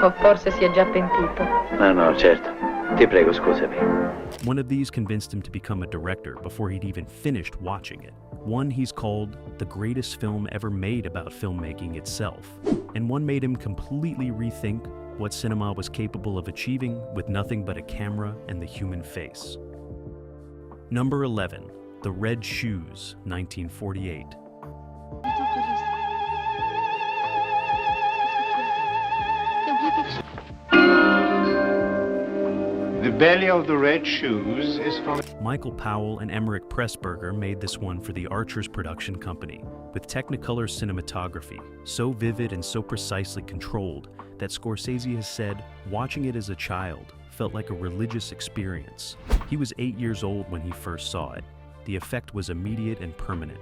O forse si è già pentito. No, certo. Ti prego, scusami. One of these convinced him to become a director before he'd even finished watching it. One he's called the greatest film ever made about filmmaking itself. And one made him completely rethink what cinema was capable of achieving with nothing but a camera and the human face. Number 11, The Red Shoes, 1948. The Belly of the Red Shoes is from... Michael Powell and Emmerich Pressburger made this one for the Archers production company, with Technicolor cinematography, so vivid and so precisely controlled that Scorsese has said, watching it as a child felt like a religious experience. He was 8 years old when he first saw it. The effect was immediate and permanent.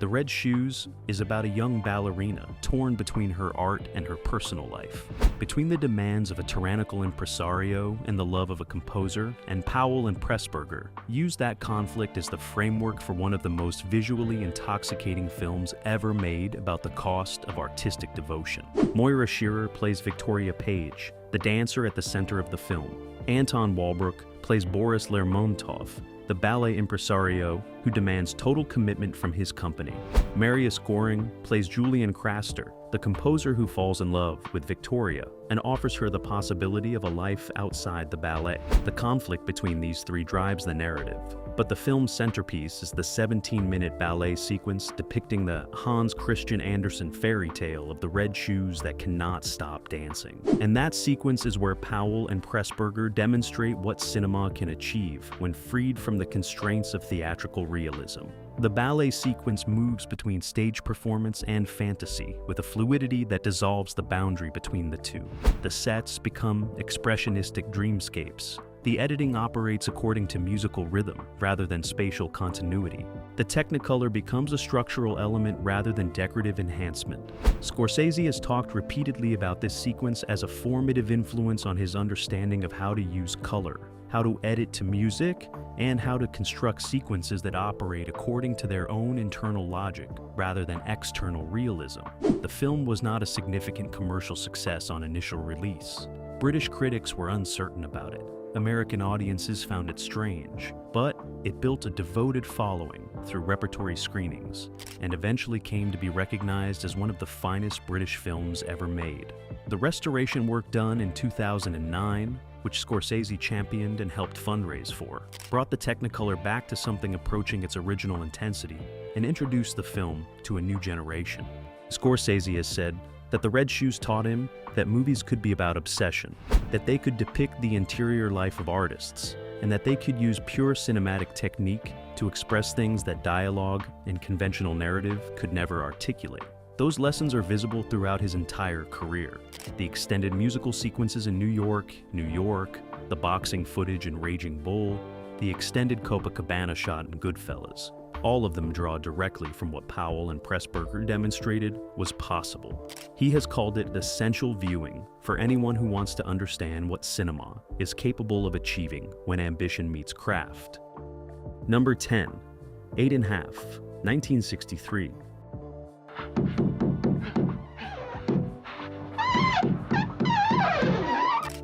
The Red Shoes is about a young ballerina torn between her art and her personal life. Between the demands of a tyrannical impresario and the love of a composer, and Powell and Pressburger used that conflict as the framework for one of the most visually intoxicating films ever made about the cost of artistic devotion. Moira Shearer plays Victoria Page, the dancer at the center of the film. Anton Walbrook plays Boris Lermontov, the ballet impresario who demands total commitment from his company. Marius Goring plays Julian Craster, the composer who falls in love with Victoria and offers her the possibility of a life outside the ballet. The conflict between these three drives the narrative, but the film's centerpiece is the 17-minute ballet sequence depicting the Hans Christian Andersen fairy tale of the red shoes that cannot stop dancing. And that sequence is where Powell and Pressburger demonstrate what cinema can achieve when freed from the constraints of theatrical realism. The ballet sequence moves between stage performance and fantasy with a fluidity that dissolves the boundary between the two. The sets become expressionistic dreamscapes. The editing operates according to musical rhythm rather than spatial continuity. The Technicolor becomes a structural element rather than decorative enhancement. Scorsese has talked repeatedly about this sequence as a formative influence on his understanding of how to use color, how to edit to music, and how to construct sequences that operate according to their own internal logic rather than external realism. The film was not a significant commercial success on initial release. British critics were uncertain about it. American audiences found it strange, but it built a devoted following through repertory screenings and eventually came to be recognized as one of the finest British films ever made. The restoration work done in 2009, which Scorsese championed and helped fundraise for, brought the Technicolor back to something approaching its original intensity and introduced the film to a new generation. Scorsese has said that the Red Shoes taught him that movies could be about obsession, that they could depict the interior life of artists, and that they could use pure cinematic technique to express things that dialogue and conventional narrative could never articulate. Those lessons are visible throughout his entire career. The extended musical sequences in New York, the boxing footage in Raging Bull, the extended Copacabana shot in Goodfellas. All of them draw directly from what Powell and Pressburger demonstrated was possible. He has called it essential viewing for anyone who wants to understand what cinema is capable of achieving when ambition meets craft. Number 10, 8½, 1963.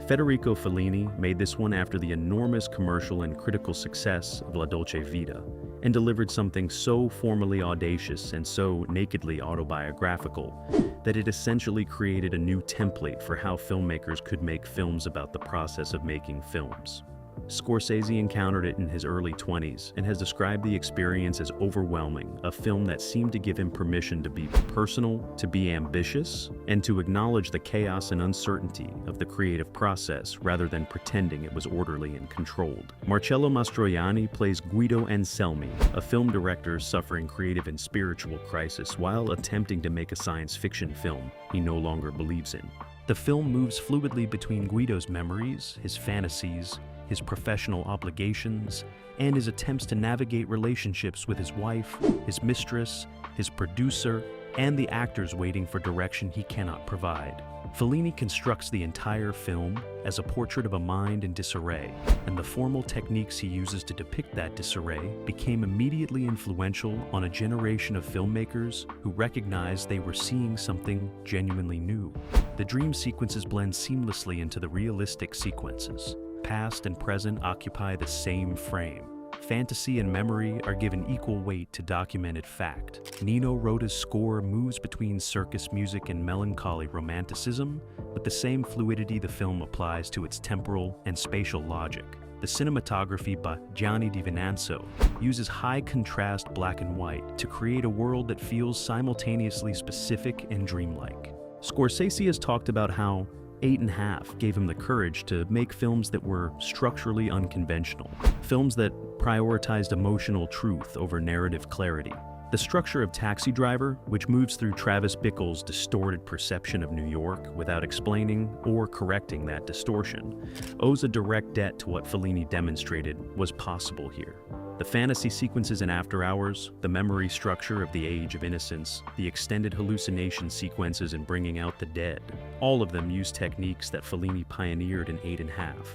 Federico Fellini made this one after the enormous commercial and critical success of La Dolce Vita, and delivered something so formally audacious and so nakedly autobiographical that it essentially created a new template for how filmmakers could make films about the process of making films. Scorsese encountered it in his early 20s and has described the experience as overwhelming, a film that seemed to give him permission to be personal, to be ambitious, and to acknowledge the chaos and uncertainty of the creative process rather than pretending it was orderly and controlled. Marcello Mastroianni plays Guido Anselmi, a film director suffering creative and spiritual crisis while attempting to make a science fiction film he no longer believes in. The film moves fluidly between Guido's memories, his fantasies, his professional obligations, and his attempts to navigate relationships with his wife, his mistress, his producer, and the actors waiting for direction he cannot provide. Fellini constructs the entire film as a portrait of a mind in disarray, and the formal techniques he uses to depict that disarray became immediately influential on a generation of filmmakers who recognized they were seeing something genuinely new. The dream sequences blend seamlessly into the realistic sequences. Past and present occupy the same frame. Fantasy and memory are given equal weight to documented fact. Nino Rota's score moves between circus music and melancholy romanticism with the same fluidity the film applies to its temporal and spatial logic. The cinematography by Gianni Di Venanzo uses high-contrast black and white to create a world that feels simultaneously specific and dreamlike. Scorsese has talked about how 8½" gave him the courage to make films that were structurally unconventional, films that prioritized emotional truth over narrative clarity. The structure of Taxi Driver, which moves through Travis Bickle's distorted perception of New York without explaining or correcting that distortion, owes a direct debt to what Fellini demonstrated was possible here. The fantasy sequences in After Hours, the memory structure of The Age of Innocence, the extended hallucination sequences in Bringing Out the Dead, all of them use techniques that Fellini pioneered in 8½".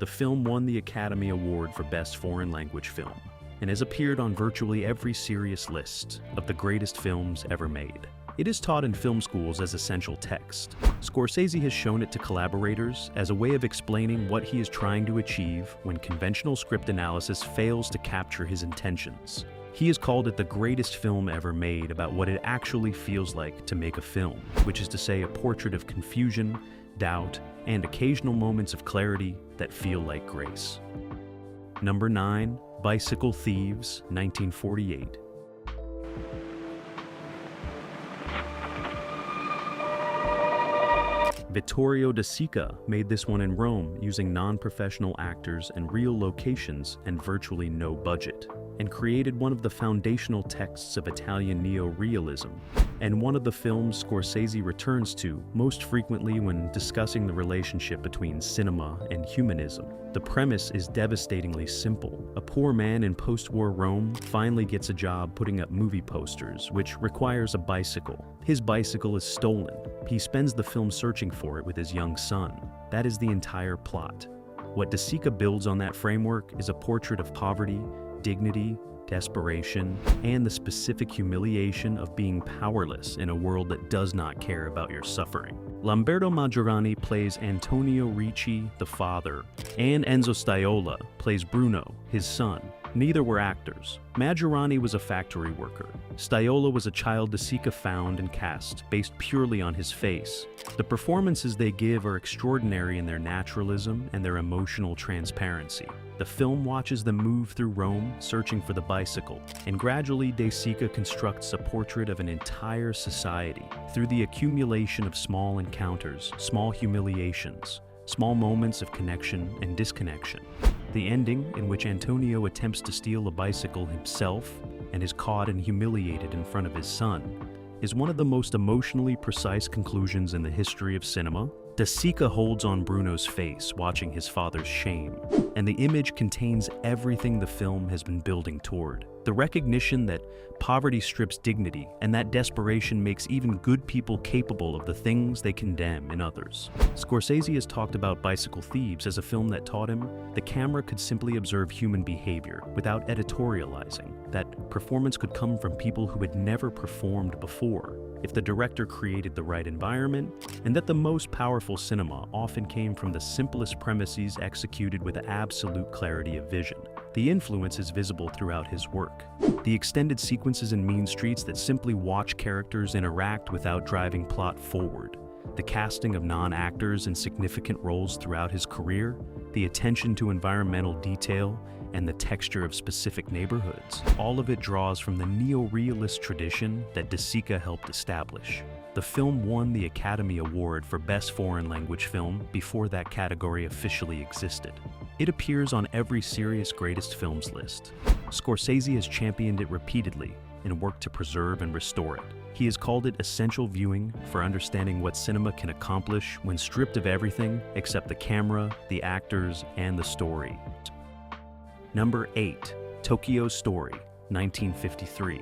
The film won the Academy Award for Best Foreign Language Film, and has appeared on virtually every serious list of the greatest films ever made. It is taught in film schools as essential text. Scorsese has shown it to collaborators as a way of explaining what he is trying to achieve when conventional script analysis fails to capture his intentions. He has called it the greatest film ever made about what it actually feels like to make a film, which is to say a portrait of confusion, doubt, and occasional moments of clarity that feel like grace. Number 9, Bicycle Thieves, 1948. Vittorio De Sica made this one in Rome using non-professional actors and real locations and virtually no budget, and created one of the foundational texts of Italian neo-realism, and one of the films Scorsese returns to most frequently when discussing the relationship between cinema and humanism. The premise is devastatingly simple. A poor man in post-war Rome finally gets a job putting up movie posters, which requires a bicycle. His bicycle is stolen. He spends the film searching for it with his young son. That is the entire plot. What De Sica builds on that framework is a portrait of poverty, dignity, desperation, and the specific humiliation of being powerless in a world that does not care about your suffering. Lamberto Maggiorani plays Antonio Ricci, the father, and Enzo Staiola plays Bruno, his son. Neither were actors. Maggiorani was a factory worker. Staiola was a child De Sica found and cast based purely on his face. The performances they give are extraordinary in their naturalism and their emotional transparency. The film watches them move through Rome searching for the bicycle, and gradually De Sica constructs a portrait of an entire society through the accumulation of small encounters, small humiliations, small moments of connection and disconnection. The ending, in which Antonio attempts to steal a bicycle himself and is caught and humiliated in front of his son, is one of the most emotionally precise conclusions in the history of cinema. De Sica holds on Bruno's face, watching his father's shame, and the image contains everything the film has been building toward. The recognition that poverty strips dignity, and that desperation makes even good people capable of the things they condemn in others. Scorsese has talked about Bicycle Thieves as a film that taught him the camera could simply observe human behavior without editorializing, that performance could come from people who had never performed before, if the director created the right environment, and that the most powerful cinema often came from the simplest premises executed with absolute clarity of vision. The influence is visible throughout his work. The extended sequences in Mean Streets that simply watch characters interact without driving plot forward. The casting of non-actors in significant roles throughout his career, the attention to environmental detail, and the texture of specific neighborhoods. All of it draws from the neo-realist tradition that De Sica helped establish. The film won the Academy Award for Best Foreign Language Film before that category officially existed. It appears on every serious greatest films list. Scorsese has championed it repeatedly and worked to preserve and restore it. He has called it essential viewing for understanding what cinema can accomplish when stripped of everything except the camera, the actors, and the story. Number 8, Tokyo Story, 1953.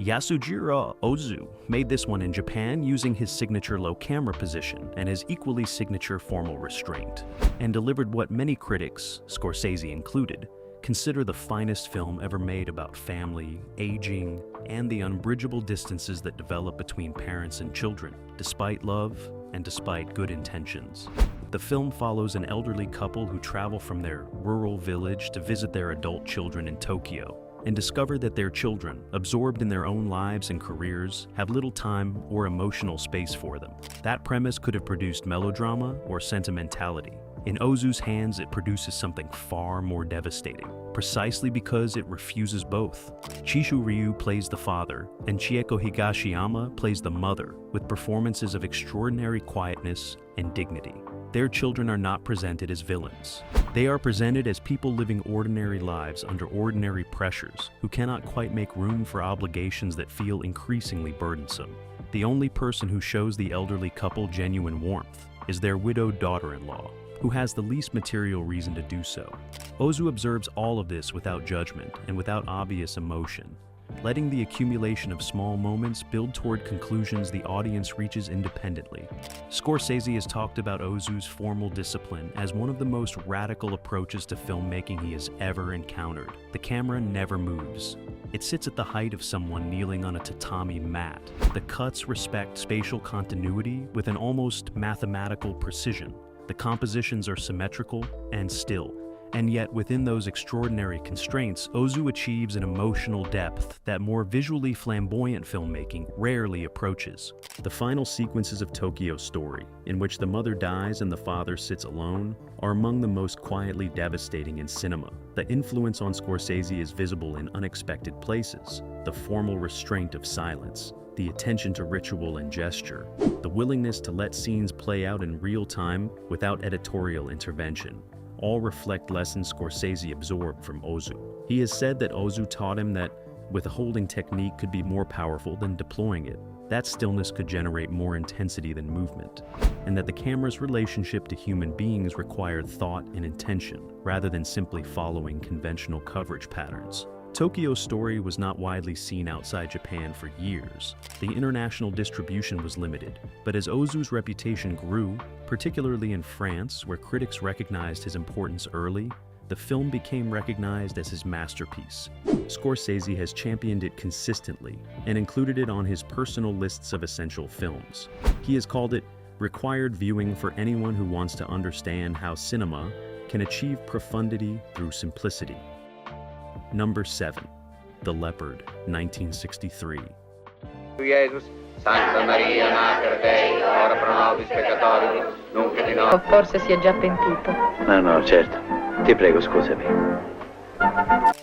Yasujiro Ozu made this one in Japan using his signature low camera position and his equally signature formal restraint, and delivered what many critics, Scorsese included, consider the finest film ever made about family, aging, and the unbridgeable distances that develop between parents and children, despite love and despite good intentions. The film follows an elderly couple who travel from their rural village to visit their adult children in Tokyo, and discover that their children, absorbed in their own lives and careers, have little time or emotional space for them. That premise could have produced melodrama or sentimentality. In Ozu's hands, it produces something far more devastating, precisely because it refuses both. Chishu Ryu plays the father, and Chieko Higashiyama plays the mother, with performances of extraordinary quietness and dignity. Their children are not presented as villains. They are presented as people living ordinary lives under ordinary pressures, who cannot quite make room for obligations that feel increasingly burdensome. The only person who shows the elderly couple genuine warmth is their widowed daughter-in-law, who has the least material reason to do so. Ozu observes all of this without judgment and without obvious emotion, letting the accumulation of small moments build toward conclusions the audience reaches independently. Scorsese has talked about Ozu's formal discipline as one of the most radical approaches to filmmaking he has ever encountered. The camera never moves. It sits at the height of someone kneeling on a tatami mat. The cuts respect spatial continuity with an almost mathematical precision. The compositions are symmetrical and still, and yet within those extraordinary constraints, Ozu achieves an emotional depth that more visually flamboyant filmmaking rarely approaches. The final sequences of Tokyo Story, in which the mother dies and the father sits alone, are among the most quietly devastating in cinema. The influence on Scorsese is visible in unexpected places: the formal restraint of silence, the attention to ritual and gesture, the willingness to let scenes play out in real time without editorial intervention, all reflect lessons Scorsese absorbed from Ozu. He has said that Ozu taught him that withholding technique could be more powerful than deploying it, that stillness could generate more intensity than movement, and that the camera's relationship to human beings required thought and intention, rather than simply following conventional coverage patterns. Tokyo Story was not widely seen outside Japan for years. The international distribution was limited, but as Ozu's reputation grew, particularly in France, where critics recognized his importance early, the film became recognized as his masterpiece. Scorsese has championed it consistently and included it on his personal lists of essential films. He has called it required viewing for anyone who wants to understand how cinema can achieve profundity through simplicity. Number 7. The Leopard, 1963. O forse si è già pentito. No, certo. Ti prego, scusami.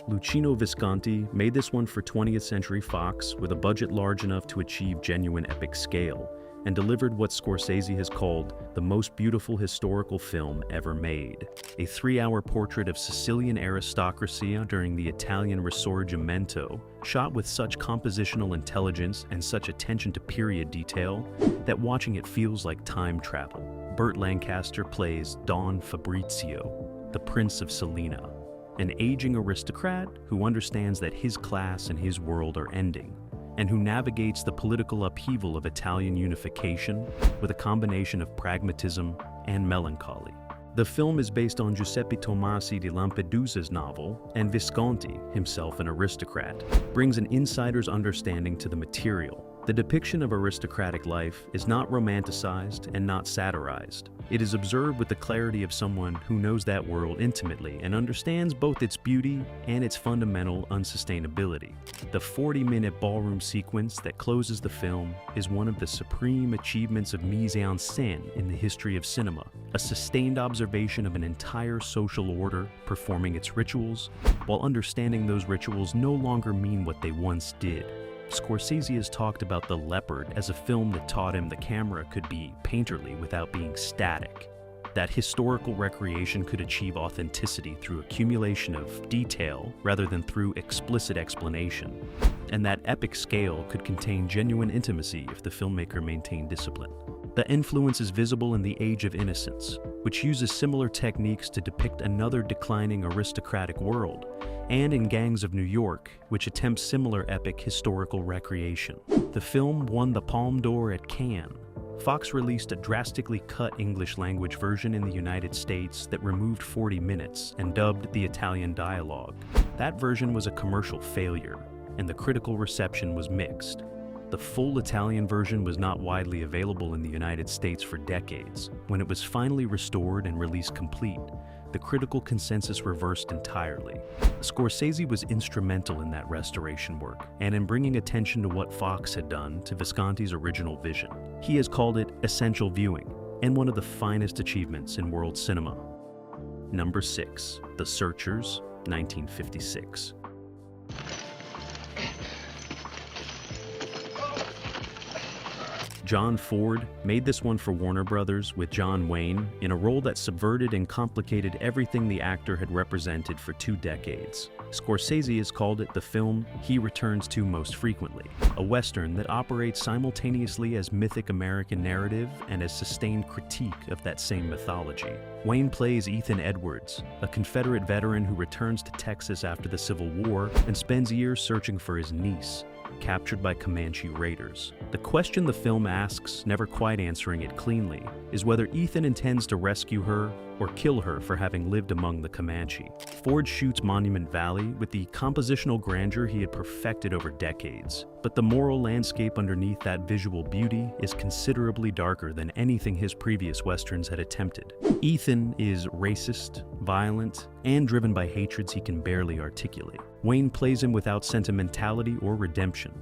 Luchino Visconti made this one for 20th Century Fox with a budget large enough to achieve genuine epic scale, and delivered what Scorsese has called the most beautiful historical film ever made. A 3-hour portrait of Sicilian aristocracy during the Italian Risorgimento, shot with such compositional intelligence and such attention to period detail that watching it feels like time travel. Burt Lancaster plays Don Fabrizio, the Prince of Salina, an aging aristocrat who understands that his class and his world are ending, and who navigates the political upheaval of Italian unification with a combination of pragmatism and melancholy. The film is based on Giuseppe Tomasi di Lampedusa's novel, and Visconti, himself an aristocrat, brings an insider's understanding to the material. The depiction of aristocratic life is not romanticized and not satirized. It is observed with the clarity of someone who knows that world intimately and understands both its beauty and its fundamental unsustainability. The 40-minute ballroom sequence that closes the film is one of the supreme achievements of mise-en-scène in the history of cinema, a sustained observation of an entire social order performing its rituals, while understanding those rituals no longer mean what they once did. Scorsese has talked about The Leopard as a film that taught him the camera could be painterly without being static, that historical recreation could achieve authenticity through accumulation of detail rather than through explicit explanation, and that epic scale could contain genuine intimacy if the filmmaker maintained discipline. The influence is visible in The Age of Innocence, which uses similar techniques to depict another declining aristocratic world, and in Gangs of New York, which attempts similar epic historical recreation. The film won the Palme d'Or at Cannes. Fox released a drastically cut English-language version in the United States that removed 40 minutes and dubbed the Italian dialogue. That version was a commercial failure, and the critical reception was mixed. The full Italian version was not widely available in the United States for decades. When it was finally restored and released complete, the critical consensus reversed entirely. Scorsese was instrumental in that restoration work, and in bringing attention to what Fox had done to Visconti's original vision. He has called it essential viewing, and one of the finest achievements in world cinema. Number 6, The Searchers, 1956. John Ford made this one for Warner Brothers with John Wayne in a role that subverted and complicated everything the actor had represented for 2 decades. Scorsese has called it the film he returns to most frequently, a Western that operates simultaneously as mythic American narrative and as sustained critique of that same mythology. Wayne plays Ethan Edwards, a Confederate veteran who returns to Texas after the Civil War and spends years searching for his niece, captured by Comanche raiders. The question the film asks, never quite answering it cleanly, is whether Ethan intends to rescue her or kill her for having lived among the Comanche. Ford shoots Monument Valley with the compositional grandeur he had perfected over decades, but the moral landscape underneath that visual beauty is considerably darker than anything his previous westerns had attempted. Ethan is racist, violent, and driven by hatreds he can barely articulate. Wayne plays him without sentimentality or redemption,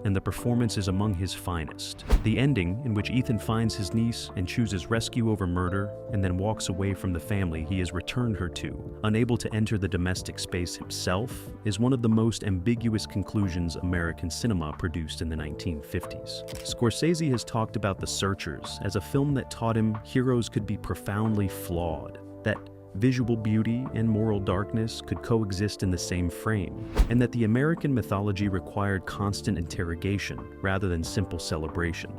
and the performance is among his finest. The ending, in which Ethan finds his niece and chooses rescue over murder, and then walks away from the family he has returned her to, unable to enter the domestic space himself, is one of the most ambiguous conclusions American cinema produced in the 1950s. Scorsese has talked about The Searchers as a film that taught him heroes could be profoundly flawed, that visual beauty and moral darkness could coexist in the same frame, and that the American mythology required constant interrogation rather than simple celebration.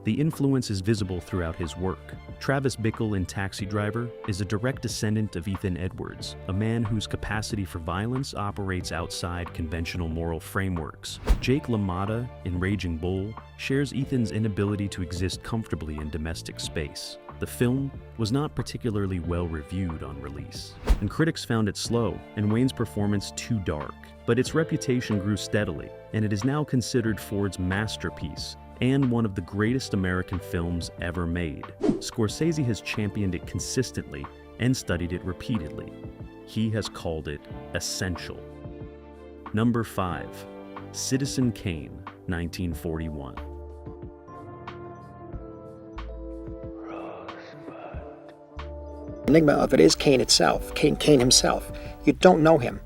The influence is visible throughout his work. Travis Bickle in Taxi Driver is a direct descendant of Ethan Edwards, a man whose capacity for violence operates outside conventional moral frameworks. Jake LaMotta in Raging Bull shares Ethan's inability to exist comfortably in domestic space. The film was not particularly well reviewed on release, and critics found it slow and Wayne's performance too dark. But its reputation grew steadily, and it is now considered Ford's masterpiece and one of the greatest American films ever made. Scorsese has championed it consistently and studied it repeatedly. He has called it essential. Number 5, Citizen Kane, 1941. The enigma of it is Kane itself, Kane himself. You don't know him.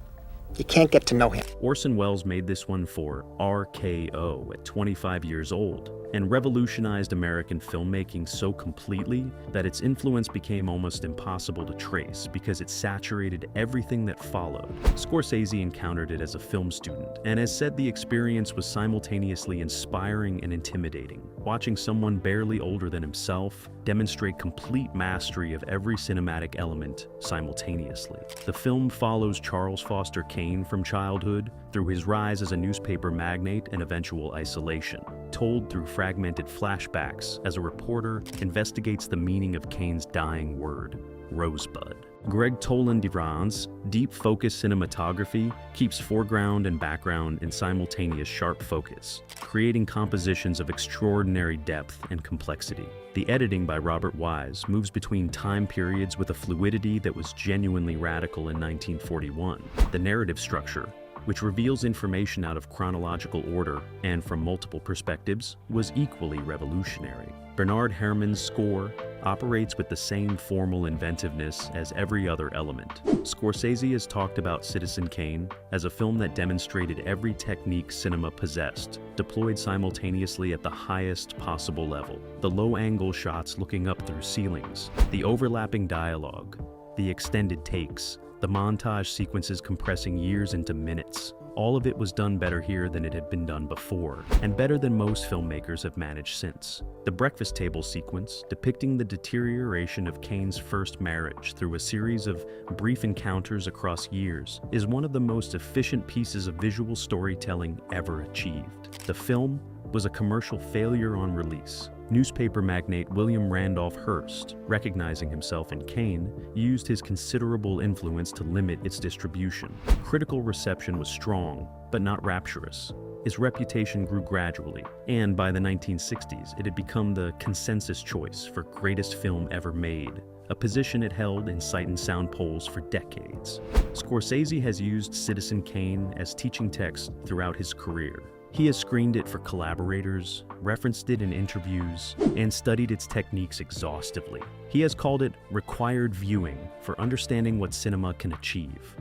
You can't get to know him. Orson Welles made this one for RKO at 25 years old and revolutionized American filmmaking so completely that its influence became almost impossible to trace because it saturated everything that followed. Scorsese encountered it as a film student and has said the experience was simultaneously inspiring and intimidating, watching someone barely older than himself demonstrate complete mastery of every cinematic element simultaneously. The film follows Charles Foster Kane from childhood through his rise as a newspaper magnate and eventual isolation, told through fragmented flashbacks as a reporter investigates the meaning of Kane's dying word, Rosebud. Greg Toland-Duran's deep focus cinematography keeps foreground and background in simultaneous sharp focus, creating compositions of extraordinary depth and complexity. The editing by Robert Wise moves between time periods with a fluidity that was genuinely radical in 1941. The narrative structure, which reveals information out of chronological order and from multiple perspectives, was equally revolutionary. Bernard Herrmann's score operates with the same formal inventiveness as every other element. Scorsese has talked about Citizen Kane as a film that demonstrated every technique cinema possessed, deployed simultaneously at the highest possible level. The low-angle shots looking up through ceilings, the overlapping dialogue, the extended takes, the montage sequences compressing years into minutes. All of it was done better here than it had been done before, and better than most filmmakers have managed since. The breakfast table sequence, depicting the deterioration of Kane's first marriage through a series of brief encounters across years, is one of the most efficient pieces of visual storytelling ever achieved. The film was a commercial failure on release. Newspaper magnate William Randolph Hearst, recognizing himself in Kane, used his considerable influence to limit its distribution. Critical reception was strong, but not rapturous. His reputation grew gradually, and by the 1960s, it had become the consensus choice for greatest film ever made, a position it held in Sight and Sound polls for decades. Scorsese has used Citizen Kane as teaching text throughout his career. He has screened it for collaborators, referenced it in interviews, and studied its techniques exhaustively. He has called it required viewing for understanding what cinema can achieve.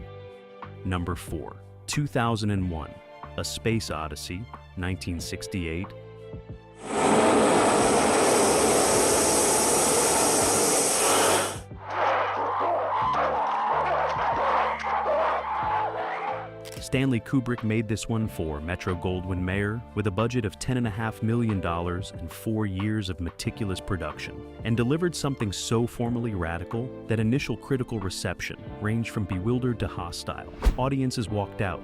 Number 4. 2001, A Space Odyssey, 1968. Stanley Kubrick made this one for Metro-Goldwyn-Mayer with a budget of $10.5 million and 4 years of meticulous production, and delivered something so formally radical that initial critical reception ranged from bewildered to hostile. Audiences walked out.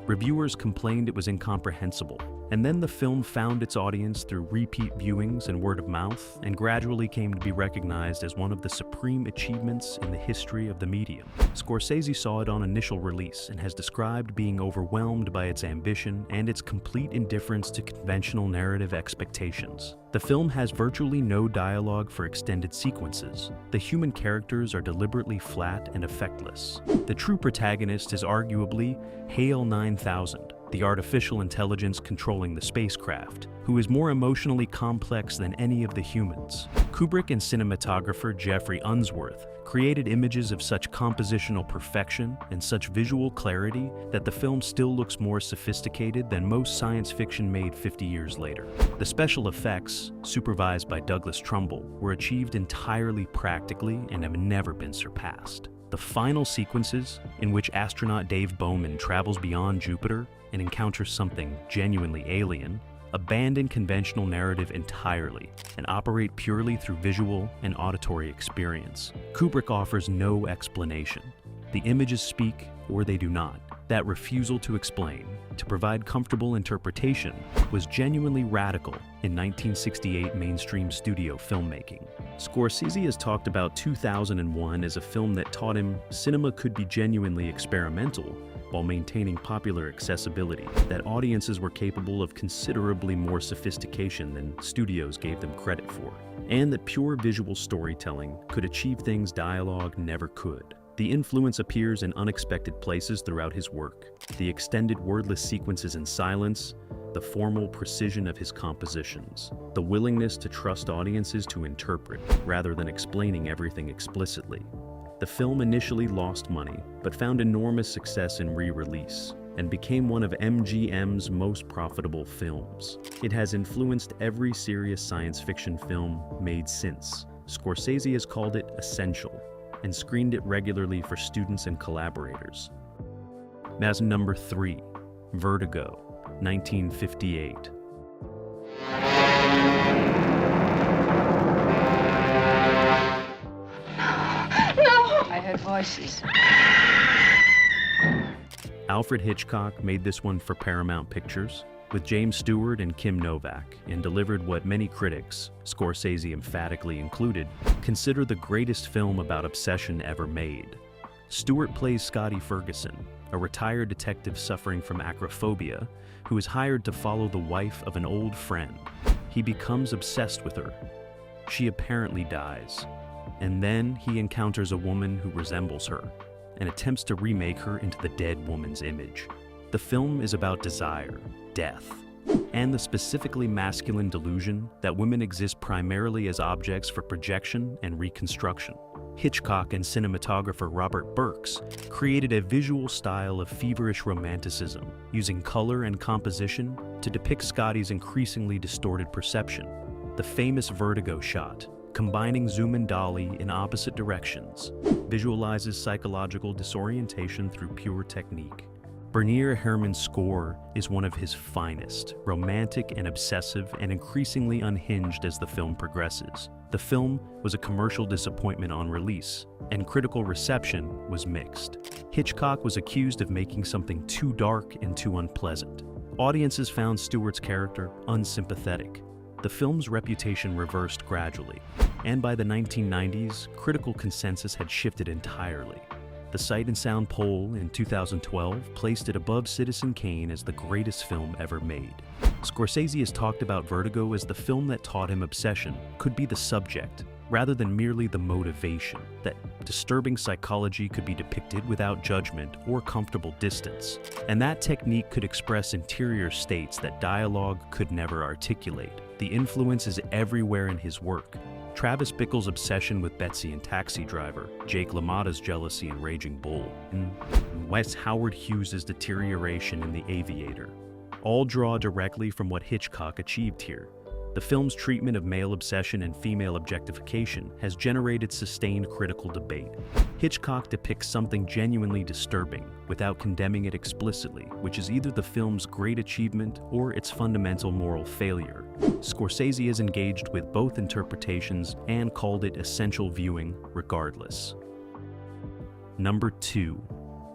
Reviewers complained it was incomprehensible, and then the film found its audience through repeat viewings and word of mouth, and gradually came to be recognized as one of the supreme achievements in the history of the medium. Scorsese saw it on initial release and has described being overwhelmed by its ambition and its complete indifference to conventional narrative expectations. The film has virtually no dialogue for extended sequences. The human characters are deliberately flat and effectless. The true protagonist is arguably HAL 9000, the artificial intelligence controlling the spacecraft, who is more emotionally complex than any of the humans. Kubrick and cinematographer Jeffrey Unsworth created images of such compositional perfection and such visual clarity that the film still looks more sophisticated than most science fiction made 50 years later. The special effects, supervised by Douglas Trumbull, were achieved entirely practically and have never been surpassed. The final sequences, in which astronaut Dave Bowman travels beyond Jupiter and encounters something genuinely alien, abandon conventional narrative entirely and operate purely through visual and auditory experience. Kubrick offers no explanation. The images speak or they do not. That refusal to explain, to provide comfortable interpretation, was genuinely radical in 1968 mainstream studio filmmaking. Scorsese has talked about 2001 as a film that taught him cinema could be genuinely experimental while maintaining popular accessibility, that audiences were capable of considerably more sophistication than studios gave them credit for, and that pure visual storytelling could achieve things dialogue never could. The influence appears in unexpected places throughout his work. The extended wordless sequences in silence, the formal precision of his compositions, the willingness to trust audiences to interpret rather than explaining everything explicitly. The film initially lost money, but found enormous success in re-release, and became one of MGM's most profitable films. It has influenced every serious science fiction film made since. Scorsese has called it essential, and screened it regularly for students and collaborators. As number 3, Vertigo, 1958. I heard voices. Alfred Hitchcock made this one for Paramount Pictures, with James Stewart and Kim Novak, and delivered what many critics, Scorsese emphatically included, consider the greatest film about obsession ever made. Stewart plays Scotty Ferguson, a retired detective suffering from acrophobia, who is hired to follow the wife of an old friend. He becomes obsessed with her. She apparently dies, and then he encounters a woman who resembles her, and attempts to remake her into the dead woman's image. The film is about desire, death, and the specifically masculine delusion that women exist primarily as objects for projection and reconstruction. Hitchcock and cinematographer Robert Burks created a visual style of feverish romanticism, using color and composition to depict Scotty's increasingly distorted perception. The famous Vertigo shot, combining zoom and dolly in opposite directions, visualizes psychological disorientation through pure technique. Bernier Herrmann's score is one of his finest, romantic and obsessive and increasingly unhinged as the film progresses. The film was a commercial disappointment on release, and critical reception was mixed. Hitchcock was accused of making something too dark and too unpleasant. Audiences found Stewart's character unsympathetic. The film's reputation reversed gradually, and by the 1990s, critical consensus had shifted entirely. The Sight and Sound poll in 2012 placed it above Citizen Kane as the greatest film ever made. Scorsese has talked about Vertigo as the film that taught him obsession could be the subject, rather than merely the motivation, that disturbing psychology could be depicted without judgment or comfortable distance, and that technique could express interior states that dialogue could never articulate. The influence is everywhere in his work. Travis Bickle's obsession with Betsy in Taxi Driver, Jake LaMotta's jealousy in Raging Bull, and Wes Howard Hughes' deterioration in The Aviator, all draw directly from what Hitchcock achieved here. The film's treatment of male obsession and female objectification has generated sustained critical debate. Hitchcock depicts something genuinely disturbing without condemning it explicitly, which is either the film's great achievement or its fundamental moral failure. Scorsese has engaged with both interpretations and called it essential viewing regardless. Number 2.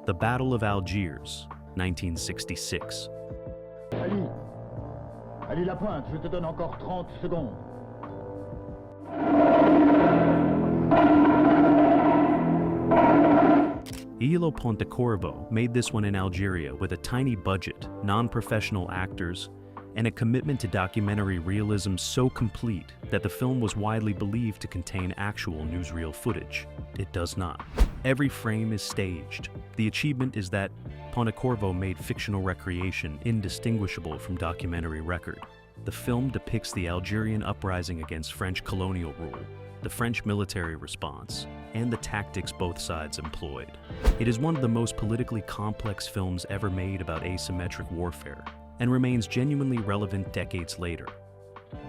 The Battle of Algiers, 1966. Allez la pointe, je te donne encore 30 secondes. Ilo Pontecorvo made this one in Algeria with a tiny budget, non-professional actors, and a commitment to documentary realism so complete that the film was widely believed to contain actual newsreel footage. It does not. Every frame is staged. The achievement is that Pontecorvo made fictional recreation indistinguishable from documentary record. The film depicts the Algerian uprising against French colonial rule, the French military response, and the tactics both sides employed. It is one of the most politically complex films ever made about asymmetric warfare, and remains genuinely relevant decades later.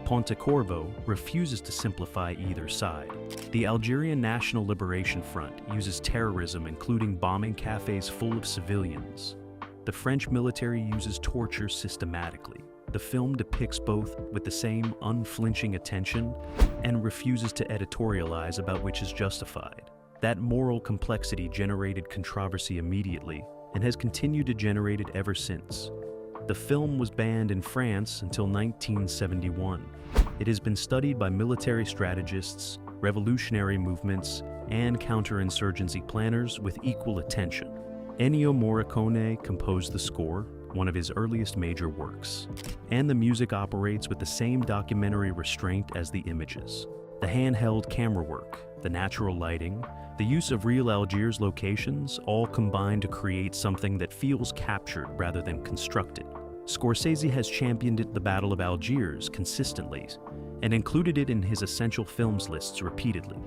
Pontecorvo refuses to simplify either side. The Algerian National Liberation Front uses terrorism, including bombing cafes full of civilians. The French military uses torture systematically. The film depicts both with the same unflinching attention and refuses to editorialize about which is justified. That moral complexity generated controversy immediately and has continued to generate it ever since. The film was banned in France until 1971. It has been studied by military strategists, revolutionary movements, and counterinsurgency planners with equal attention. Ennio Morricone composed the score, one of his earliest major works, and the music operates with the same documentary restraint as the images. The handheld camera work, the natural lighting, the use of real Algiers locations all combine to create something that feels captured rather than constructed. Scorsese has championed the Battle of Algiers consistently and included it in his essential films lists repeatedly.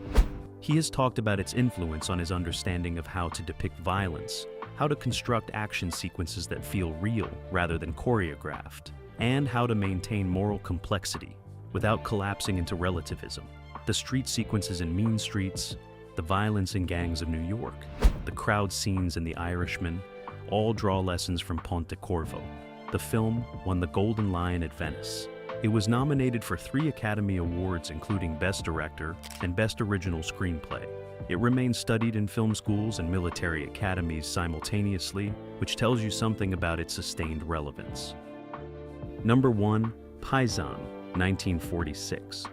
He has talked about its influence on his understanding of how to depict violence, how to construct action sequences that feel real rather than choreographed, and how to maintain moral complexity without collapsing into relativism. The street sequences in Mean Streets, the violence in Gangs of New York, the crowd scenes in The Irishman, all draw lessons from Pontecorvo. The film won the Golden Lion at Venice. It was nominated for 3 Academy Awards, including Best Director and Best Original Screenplay. It remains studied in film schools and military academies simultaneously, which tells you something about its sustained relevance. Number 1, Paisan, 1946.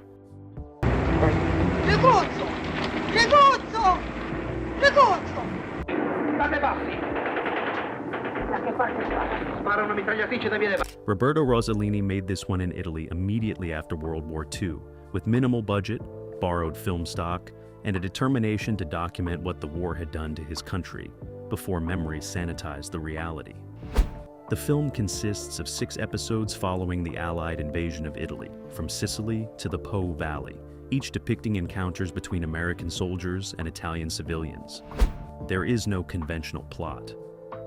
Legozzo! Legozzo! Legozzo! State bassi! Da che parte spara? Spara una mitragliatrice da via. Roberto Rossellini made this one in Italy immediately after World War II, with minimal budget, borrowed film stock, and a determination to document what the war had done to his country, before memory sanitized the reality. The film consists of 6 episodes following the Allied invasion of Italy, from Sicily to the Po Valley, each depicting encounters between American soldiers and Italian civilians. There is no conventional plot.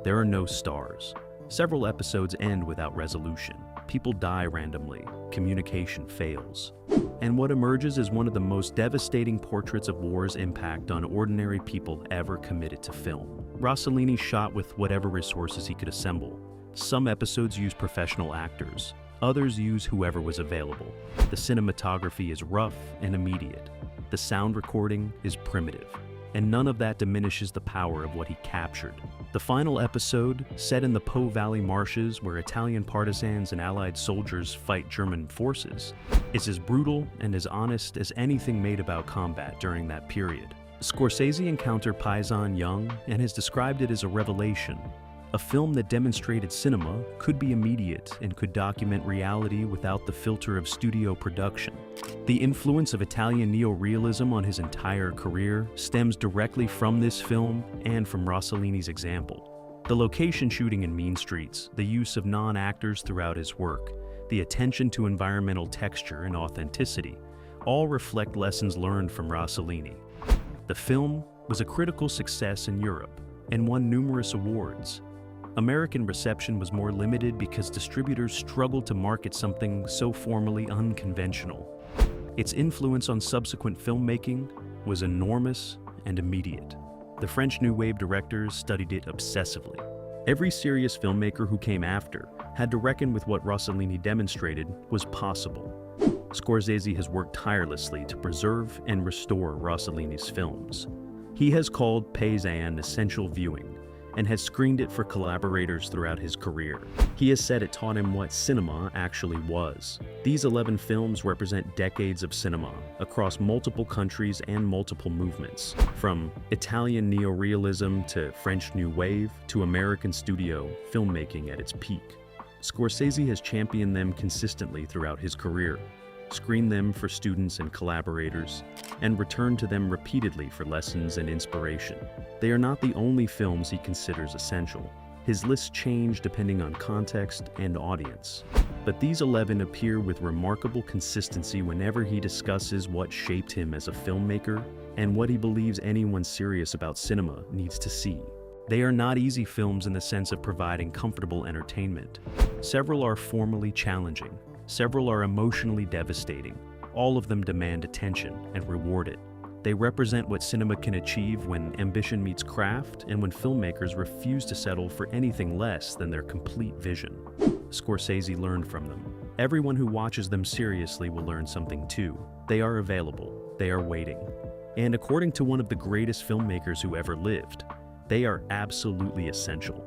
There are no stars. Several episodes end without resolution. People die randomly. Communication fails. and what emerges is one of the most devastating portraits of war's impact on ordinary people ever committed to film. Rossellini shot with whatever resources he could assemble. Some episodes use professional actors, others use whoever was available. The cinematography is rough and immediate. The sound recording is primitive, and none of that diminishes the power of what he captured. The final episode, set in the Po Valley marshes where Italian partisans and Allied soldiers fight German forces, is as brutal and as honest as anything made about combat during that period. Scorsese encountered Paisan young and has described it as a revelation, a film that demonstrated cinema could be immediate and could document reality without the filter of studio production. The influence of Italian neorealism on his entire career stems directly from this film and from Rossellini's example. The location shooting in mean streets, the use of non-actors throughout his work, the attention to environmental texture and authenticity, all reflect lessons learned from Rossellini. The film was a critical success in Europe and won numerous awards. American reception was more limited because distributors struggled to market something so formally unconventional. Its influence on subsequent filmmaking was enormous and immediate. The French New Wave directors studied it obsessively. Every serious filmmaker who came after had to reckon with what Rossellini demonstrated was possible. Scorsese has worked tirelessly to preserve and restore Rossellini's films. He has called Paisan essential viewing, and has screened it for collaborators throughout his career. He has said it taught him what cinema actually was. These 11 films represent decades of cinema across multiple countries and multiple movements, from Italian neorealism to French New Wave to American studio filmmaking at its peak. Scorsese has championed them consistently throughout his career, screened them for students and collaborators, and returned to them repeatedly for lessons and inspiration. They are not the only films he considers essential. His lists change depending on context and audience, but these 11 appear with remarkable consistency whenever he discusses what shaped him as a filmmaker and what he believes anyone serious about cinema needs to see. They are not easy films in the sense of providing comfortable entertainment. Several are formally challenging. Several are emotionally devastating. All of them demand attention and reward it. They represent what cinema can achieve when ambition meets craft and when filmmakers refuse to settle for anything less than their complete vision. Scorsese learned from them. Everyone who watches them seriously will learn something too. They are available. They are waiting. And according to one of the greatest filmmakers who ever lived, they are absolutely essential.